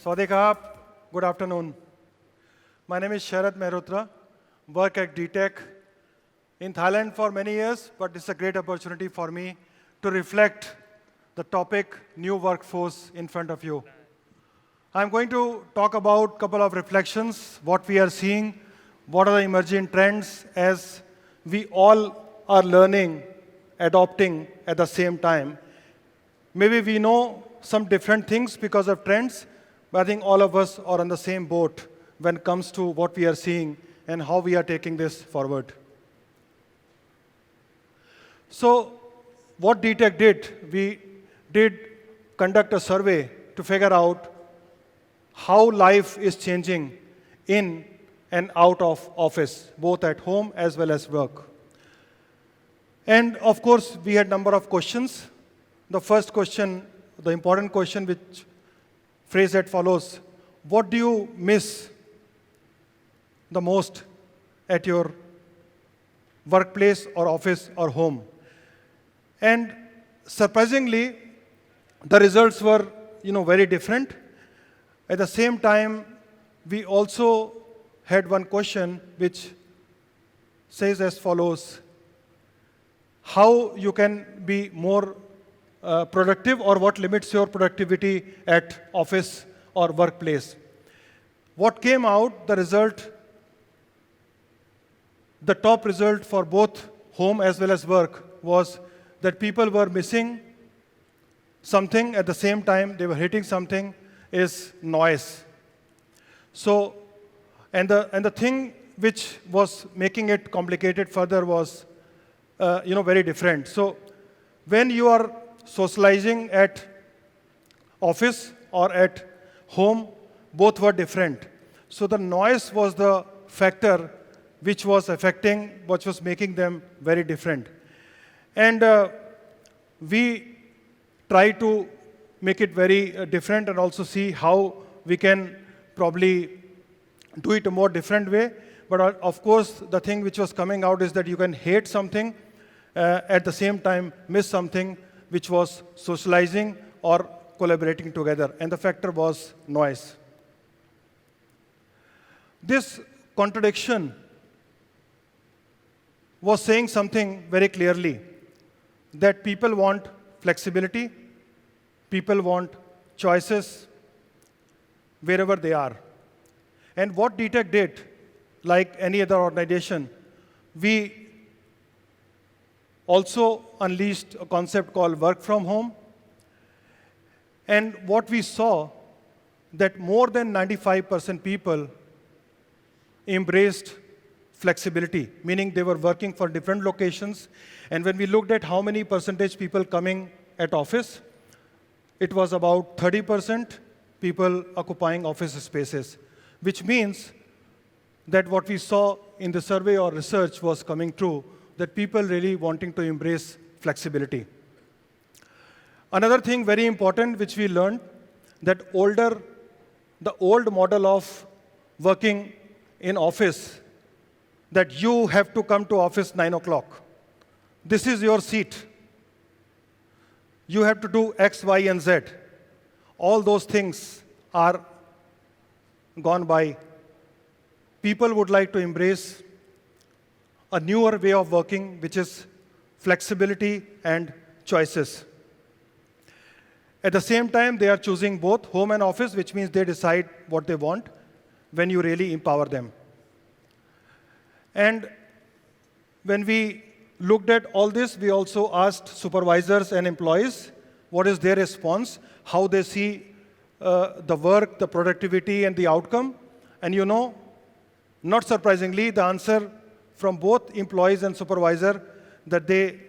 Sawadee Krap. Good afternoon. My name is Sharad Mehrotra, work at DTech in Thailand for many years, but it's a great opportunity for me to reflect the topic new workforce in front of you. I'm going to talk about a couple of reflections, what we are seeing, what are the emerging trends as we all are learning, adopting at the same time. Maybe we know some different things because of trends, but I think all of us are on the same boat when it comes to what we are seeing and how we are taking this forward. So what DTech did, we did conduct a survey to figure out how life is changing in and out of office, both at home as well as work. And of course, we had a number of questions. The first question, the important question, which phrase that follows, what do you miss the most at your workplace or office or home? And surprisingly, the results were very different. At the same time, we also had one question which says as follows, how you can be more productive or what limits your productivity at office or workplace. What came out, the result, the top result for both home as well as work was that people were missing something at the same time they were hitting something is noise. So, and the thing which was making it complicated further was very different. So when you are socializing at office or at home, both were different. So the noise was the factor which was affecting, which was making them very different. And we try to make it very different and also see how we can probably do it a more different way. But of course, the thing which was coming out is that you can hate something, at the same time miss something which was socializing or collaborating together. And the factor was noise. This contradiction was saying something very clearly, that people want flexibility, people want choices wherever they are. And what DTech did, like any other organization, we also unleashed a concept called work from home. And what we saw, that more than 95% people embraced flexibility, meaning they were working for different locations. And when we looked at how many percentage people coming at office, it was about 30% people occupying office spaces, which means that what we saw in the survey or research was coming true, that people really wanting to embrace flexibility. Another thing very important which we learned, that the old model of working in office, that you have to come to office 9 o'clock. This is your seat. You have to do X, Y, and Z. All those things are gone by. People would like to embrace a newer way of working, which is flexibility and choices. At the same time, they are choosing both home and office, which means they decide what they want when you really empower them. And when we looked at all this, we also asked supervisors and employees what is their response, how they see the work, the productivity, and the outcome. And not surprisingly, the answer from both employees and supervisor that they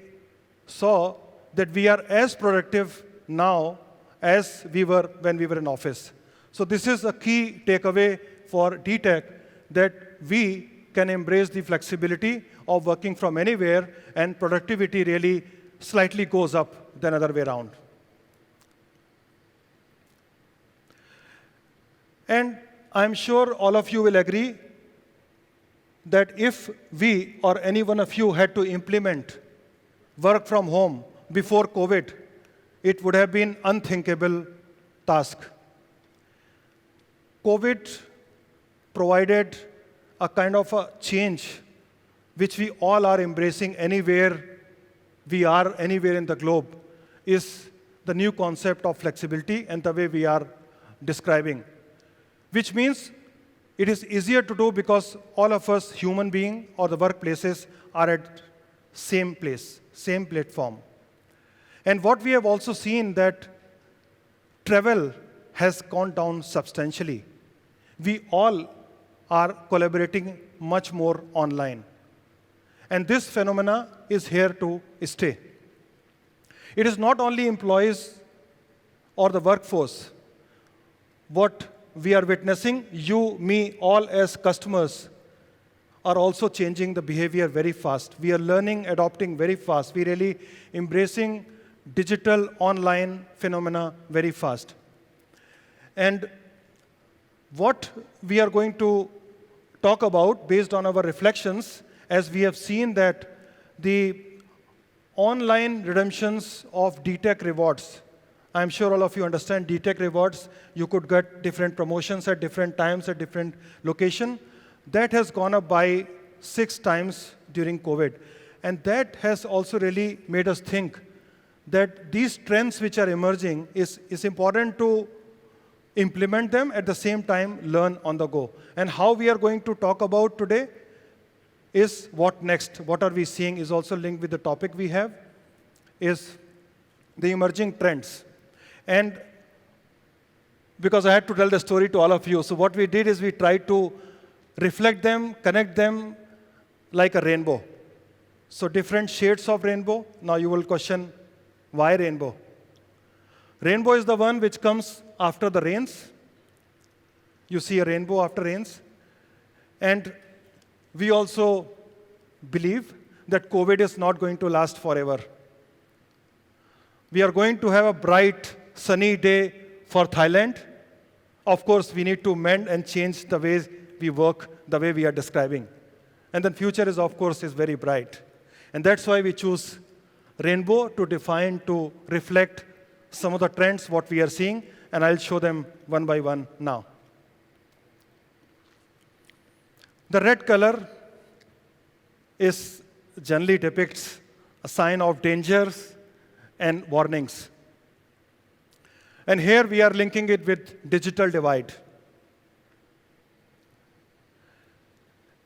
saw that we are as productive now as we were when we were in office. So this is a key takeaway for DTech, that we can embrace the flexibility of working from anywhere, and productivity really slightly goes up than other way around. And I'm sure all of you will agree that if we or any one of you had to implement work from home before COVID, it would have been unthinkable task. COVID provided a kind of a change which we all are embracing anywhere we are, anywhere in the globe, is the new concept of flexibility and the way we are describing, which means it is easier to do because all of us, human beings or the workplaces, are at same place, same platform. And what we have also seen that travel has gone down substantially. We all are collaborating much more online. And this phenomena is here to stay. It is not only employees or the workforce. What we are witnessing, you, me, all as customers, are also changing the behavior very fast. We are learning, adopting very fast. We are really embracing digital online phenomena very fast. And what we are going to talk about based on our reflections, as we have seen that the online redemptions of DTech rewards, I'm sure all of you understand DTech rewards, you could get different promotions at different times at different location. That has gone up by 6 times during COVID. And that has also really made us think that these trends which are emerging is important to implement them, at the same time learn on the go. And how we are going to talk about today is what next, what are we seeing is also linked with the topic we have, is the emerging trends. And because I had to tell the story to all of you, so what we did is we tried to reflect them, connect them like a rainbow. So different shades of rainbow. Now you will question, why rainbow? Rainbow is the one which comes after the rains. You see a rainbow after rains. And we also believe that COVID is not going to last forever. We are going to have a bright, sunny day for Thailand. Of course, we need to mend and change the ways we work, the way we are describing. And the future is, of course, is very bright. And that's why we choose rainbow to define, to reflect some of the trends, what we are seeing, and I'll show them one by one now. The red color generally depicts a sign of dangers and warnings. And here we are linking it with digital divide.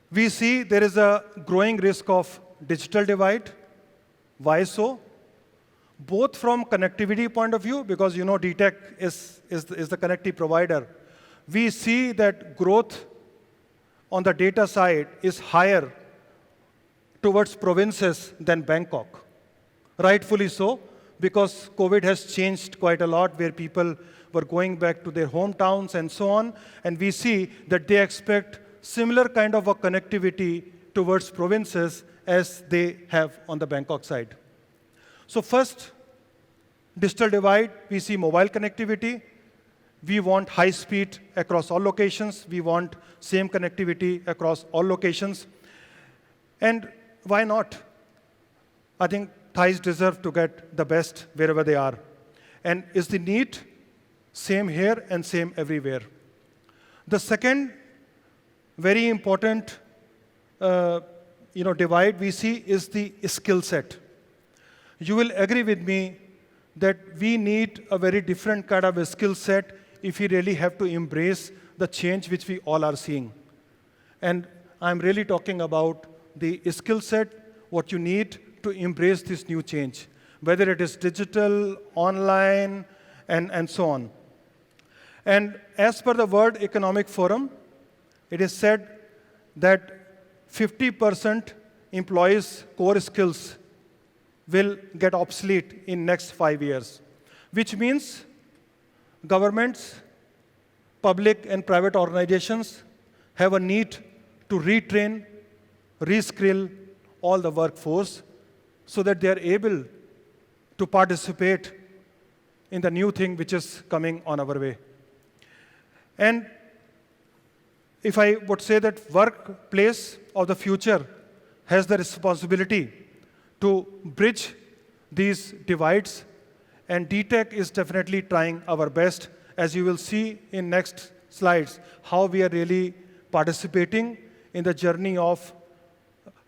We see there is a growing risk of digital divide. Why so? Both from connectivity point of view, because you know DTech is the connectivity provider. We see that growth on the data side is higher towards provinces than Bangkok. Rightfully so, because COVID has changed quite a lot, where people were going back to their hometowns and so on, and we see that they expect similar kind of a connectivity towards provinces as they have on the Bangkok side. So first, digital divide, we see mobile connectivity. We want high speed across all locations. We want same connectivity across all locations. And why not? I think Thais deserve to get the best wherever they are. And is the need same here and same everywhere? The second very important divide we see is the skill set. You will agree with me that we need a very different kind of a skill set if we really have to embrace the change which we all are seeing. And I'm really talking about the skill set, what you need to embrace this new change, whether it is digital, online, and so on. And as per the World Economic Forum, it is said that 50% employees' core skills will get obsolete in next 5 years, which means governments, public and private organizations have a need to retrain, reskill all the workforce so that they are able to participate in the new thing which is coming on our way. And if I would say that workplace of the future has the responsibility to bridge these divides, and DTech is definitely trying our best. As you will see in next slides how we are really participating in the journey of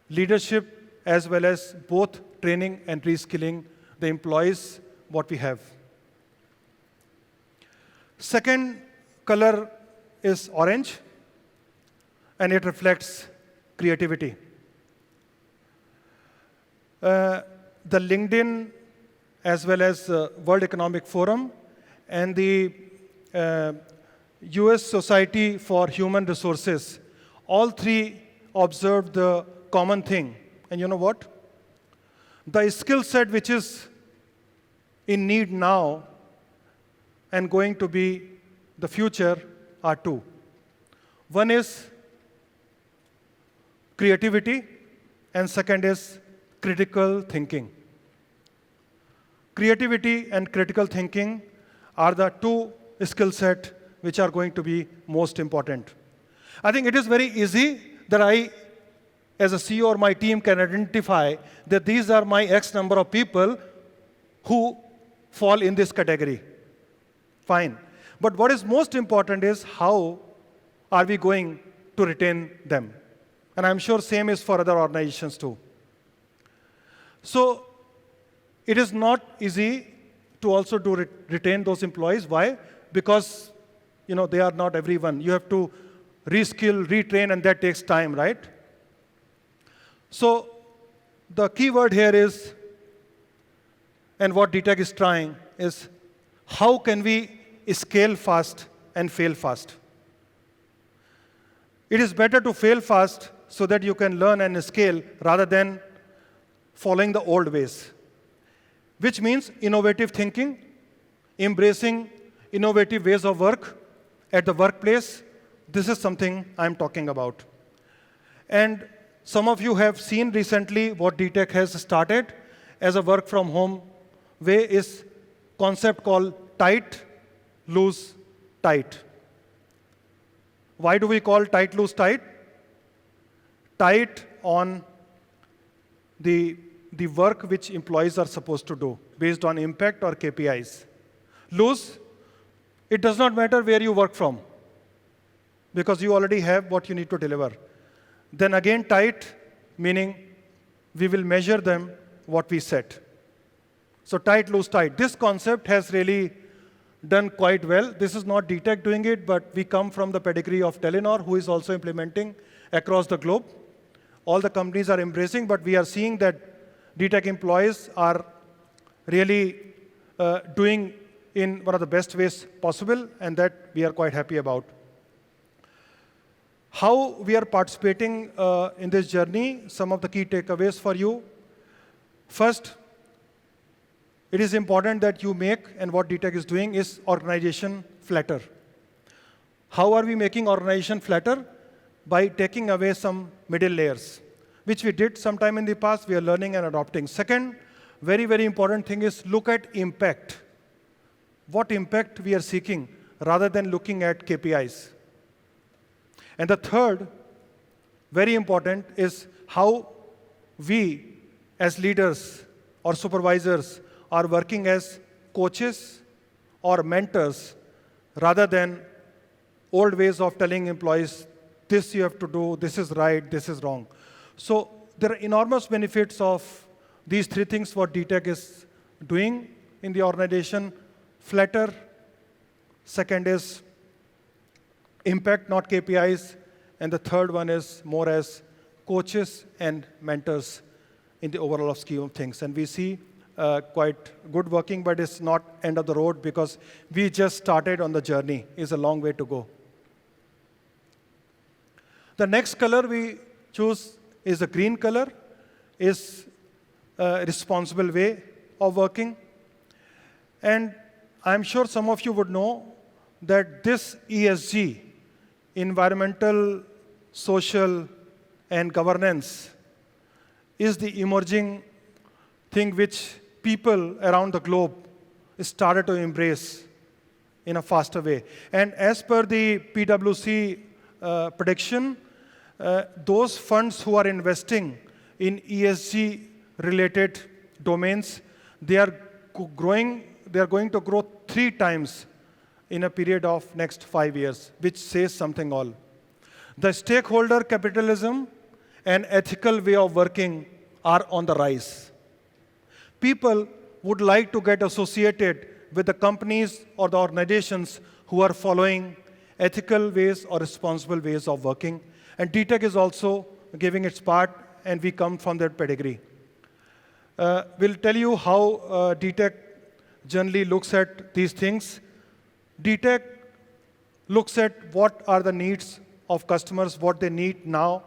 leadership as well as both training and reskilling the employees what we have. Second color is orange, and it reflects creativity. The LinkedIn, as well as World Economic Forum, and the US Society for Human Resources, all three observed the common thing. And you know what? The skill set which is in need now and going to be the future are two. One is creativity, and second is critical thinking. Creativity and critical thinking are the two skill sets which are going to be most important. I think it is very easy that I, as a CEO or my team, can identify that these are my X number of people who fall in this category. Fine. But what is most important is how are we going to retain them? And I'm sure same is for other organizations too. So it is not easy to also retain those employees. Why? Because they are not everyone. You have to reskill, retrain, and that takes time, right? So the key word here is, and what DTAC is trying, is how can we scale fast and fail fast? It is better to fail fast so that you can learn and scale rather than following the old ways, which means innovative thinking, embracing innovative ways of work at the workplace. This is something I'm talking about. And some of you have seen recently what DTAC has started as a work from home way is concept called tight, loose, tight. Why do we call tight, loose, tight? Tight on the work which employees are supposed to do based on impact or KPIs. Loose, it does not matter where you work from because you already have what you need to deliver. Then again tight, meaning we will measure them what we set. So tight, loose, tight. This concept has really done quite well. This is not DTAC doing it, but we come from the pedigree of Telenor, who is also implementing across the globe. All the companies are embracing, but we are seeing that DTAC employees are really doing in one of the best ways possible, and that we are quite happy about. How we are participating in this journey, some of the key takeaways for you. First, it is important that you make, and what DTAC is doing is organization flatter. How are we making organization flatter? By taking away some middle layers, which we did sometime in the past. We are learning and adopting. Second, very, very important thing is look at impact. What impact we are seeking rather than looking at KPIs. And the third, very important, is how we as leaders or supervisors are working as coaches or mentors rather than old ways of telling employees, this you have to do, this is right, this is wrong. So there are enormous benefits of these three things what DTAC is doing in the organization. Flatter, second is impact, not KPIs, and the third one is more as coaches and mentors in the overall scheme of things. And we see quite good working, but it's not end of the road because we just started on the journey. It's a long way to go. The next color we choose is the green color, is a responsible way of working. And I'm sure some of you would know that this ESG, environmental, social, and governance, is the emerging thing which people around the globe started to embrace in a faster way. And as per the PwC prediction, those funds who are investing in ESG-related domains, they are going to grow 3 times in a period of next 5 years, which says something all. The stakeholder capitalism and ethical way of working are on the rise. People would like to get associated with the companies or the organizations who are following ethical ways or responsible ways of working. And DTech is also giving its part, and we come from that pedigree. We'll tell you how DTech generally looks at these things. DTech looks at what are the needs of customers, what they need now,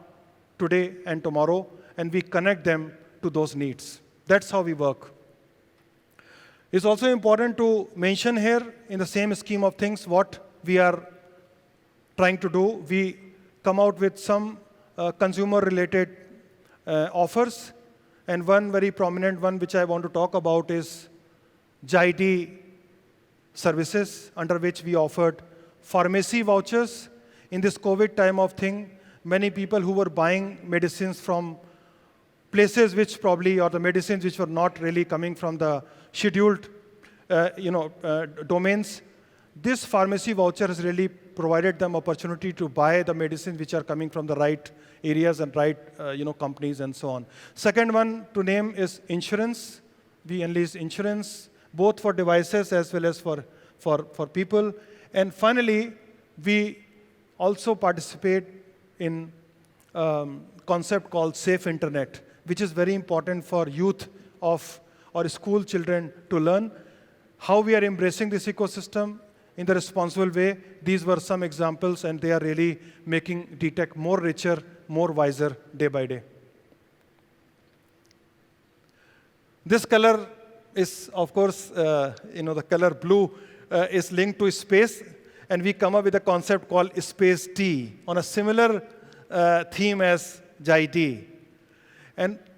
today, and tomorrow, and we connect them to those needs. That's how we work. It's also important to mention here, in the same scheme of things, what we are trying to do. We come out with some consumer-related offers, and one very prominent one which I want to talk about is JID services, under which we offered pharmacy vouchers. In this COVID time of thing, many people who were buying medicines from places which probably, or the medicines which were not really coming from the scheduled domains, this pharmacy voucher has really provided them opportunity to buy the medicines which are coming from the right areas and right companies and so on. Second one to name is insurance. We enlist insurance, both for devices as well as for people. And finally, we also participate in concept called Safe Internet, which is very important for youth of or school children to learn. How we are embracing this ecosystem in the responsible way, these were some examples, and they are really making DTech more richer, more wiser day by day. This color is, of course, the color blue is linked to space, and we come up with a concept called Space Tea on a similar theme as JID.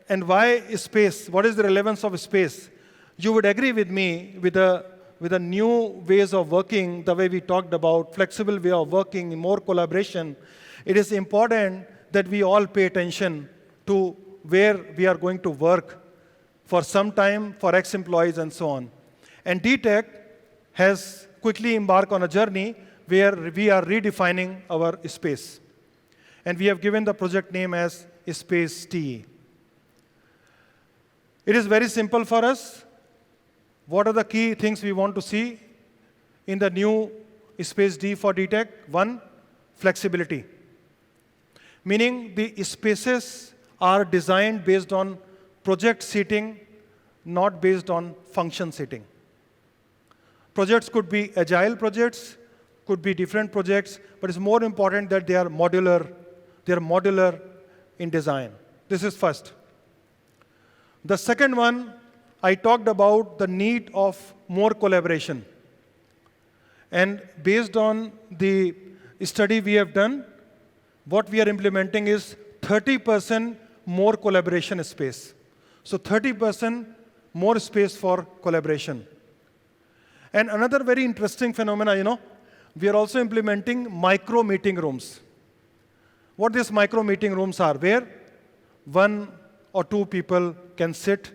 And why space? What is the relevance of space? You would agree with me with the new ways of working, the way we talked about, flexible way of working, more collaboration. It is important that we all pay attention to where we are going to work for some time, for ex-employees and so on. And DTech has quickly embarked on a journey where we are redefining our space. And we have given the project name as Space Tea. It is very simple for us. What are the key things we want to see in the new Space D for DTech? One, flexibility. Meaning the spaces are designed based on project seating, not based on function seating. Projects could be agile projects, could be different projects, but it's more important that they are modular. They are modular in design. This is first. The second one, I talked about the need of more collaboration. And based on the study we have done, what we are implementing is 30% more collaboration space. So 30% more space for collaboration. And another very interesting phenomena, we are also implementing micro meeting rooms. What these micro meeting rooms are, where one or two people can sit,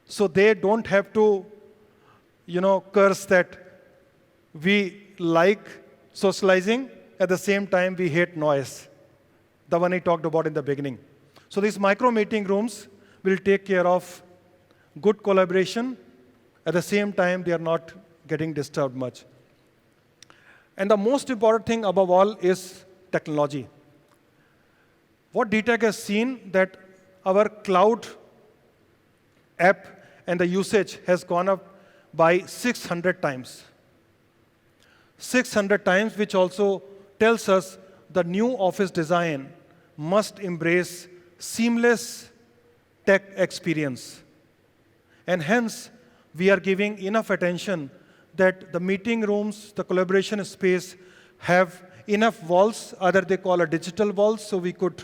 so they don't have to, curse that we like socializing, at the same time we hate noise, the one I talked about in the beginning. So these micro meeting rooms will take care of good collaboration. At the same time, they are not getting disturbed much. And the most important thing above all is technology. What DTech has seen that our cloud app and the usage has gone up by 600 times. 600 times, which also tells us the new office design must embrace seamless tech experience. And hence, we are giving enough attention that the meeting rooms, the collaboration space have enough walls, either they call a digital walls, so we could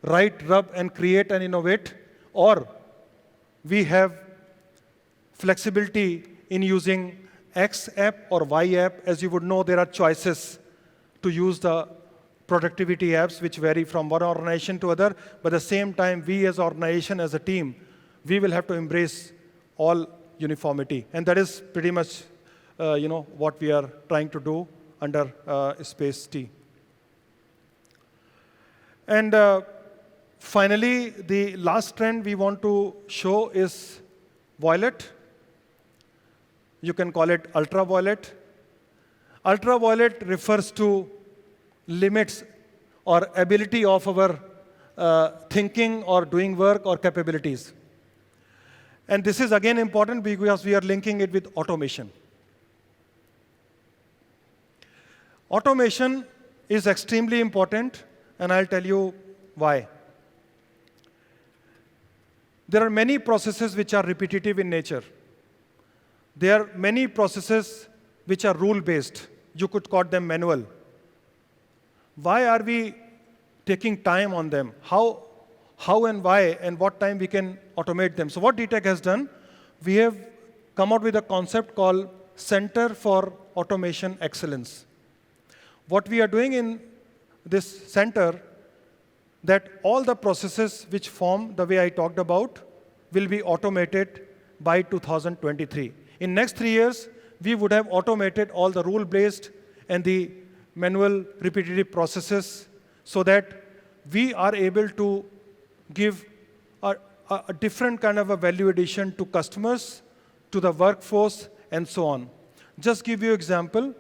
write, rub, and create and innovate, or we have flexibility in using X app or Y app. As you would know, there are choices to use the productivity apps which vary from one organization to other, but at the same time, we as an organization, as a team, we will have to embrace all uniformity. And that is pretty much what we are trying to do under Space T. And finally, the last trend we want to show is violet. You can call it ultraviolet. Ultraviolet refers to limits or ability of our thinking or doing work or capabilities. And this is again important because we are linking it with automation. Automation is extremely important, and I'll tell you why. There are many processes which are repetitive in nature. There are many processes which are rule-based. You could call them manual. Why are we taking time on them? How and why and what time we can automate them? So what DTEC has done, we have come out with a concept called Center for Automation Excellence. What we are doing in this center, that all the processes which form the way I talked about will be automated by 2023. In next 3 years, we would have automated all the rule-based and the manual repetitive processes so that we are able to give a different kind of a value addition to customers, to the workforce, and so on. Just give you an example,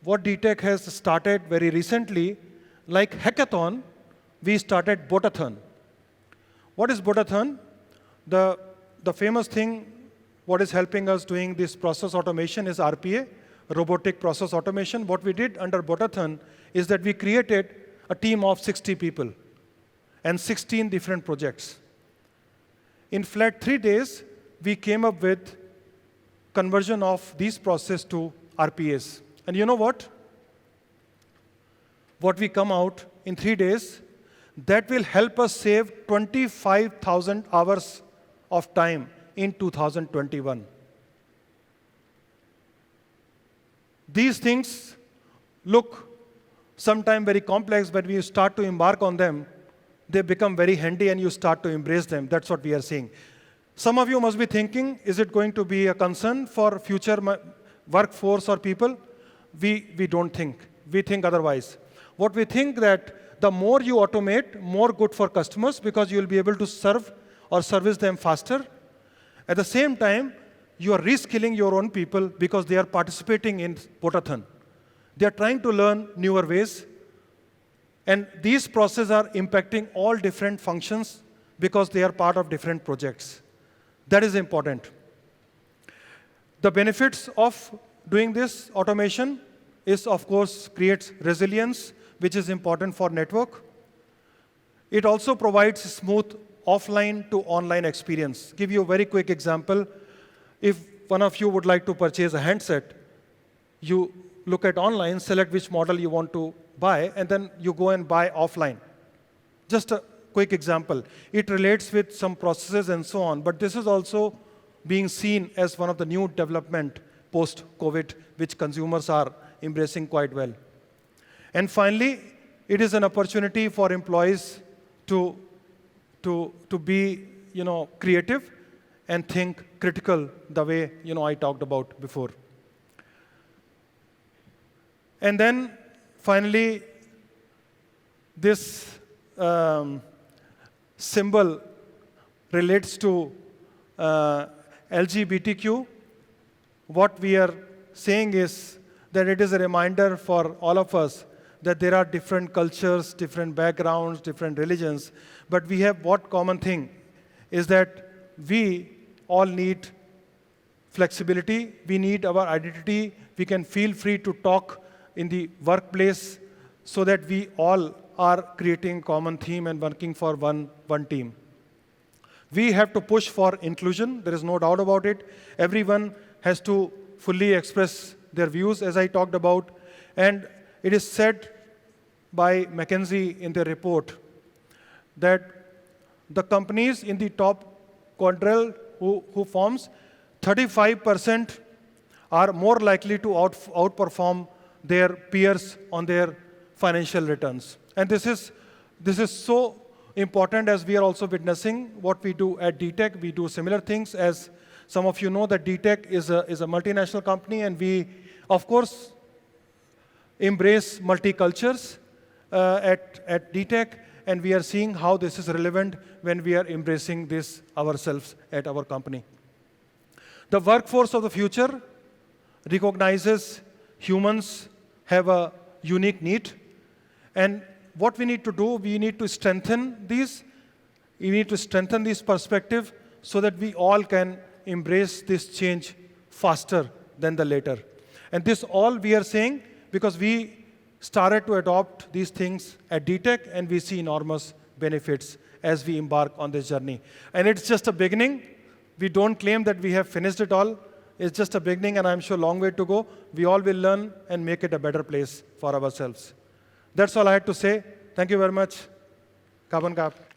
what DTEC has started very recently, like hackathon, we started Botathon. What is Botathon? The famous thing, what is helping us doing this process automation is RPA, robotic process automation. What we did under Botathon is that we created a team of 60 people and 16 different projects. In flat 3 days, we came up with conversion of these processes to RPAs. And you know what? What we come out in 3 days, that will help us save 25,000 hours of time in 2021. These things look sometimes very complex, but when you start to embark on them, they become very handy and you start to embrace them. That's what we are seeing. Some of you must be thinking, is it going to be a concern for future workforce or people? We don't think. We think otherwise. What we think that the more you automate, more good for customers because you will be able to serve or service them faster. At the same time, you are reskilling your own people because they are participating in Botathon. They are trying to learn newer ways. And these processes are impacting all different functions because they are part of different projects. That is important. The benefits of doing this automation is, of course, creates resilience, which is important for network. It also provides smooth offline to online experience. Give you a very quick example. If one of you would like to purchase a handset, you look at online, select which model you want to buy, and then you go and buy offline. Just a quick example. It relates with some processes and so on, but this is also being seen as one of the new development post-COVID, which consumers are embracing quite well. And finally, it is an opportunity for employees to be creative and think critical the way I talked about before. And then finally, this symbol relates to LGBTQ. What we are saying is that it is a reminder for all of us that there are different cultures, different backgrounds, different religions, but we have what common thing is that we all need flexibility, we need our identity, we can feel free to talk in the workplace so that we all are creating common theme and working for one team. We have to push for inclusion, there is no doubt about it. Everyone has to fully express their views, as I talked about, and it is said by McKinsey in their report that the companies in the top quintile who forms 35% are more likely to outperform their peers on their financial returns. And this is important as we are also witnessing what we do at DTEC. We do similar things as Some of you know that DTech is a multinational company, and we, of course, embrace multicultures at DTech, and we are seeing how this is relevant when we are embracing this ourselves at our company. The workforce of the future recognizes humans have a unique need, and what we need to do, we need to strengthen these. We need to strengthen this perspective so that we all can embrace this change faster than the later. And this all we are saying because we started to adopt these things at DTech, and we see enormous benefits as we embark on this journey. And it's just a beginning. We don't claim that we have finished it all. It's just a beginning, and I'm sure long way to go. We all will learn and make it a better place for ourselves. That's all I had to say. Thank you very much. Kaban Kap.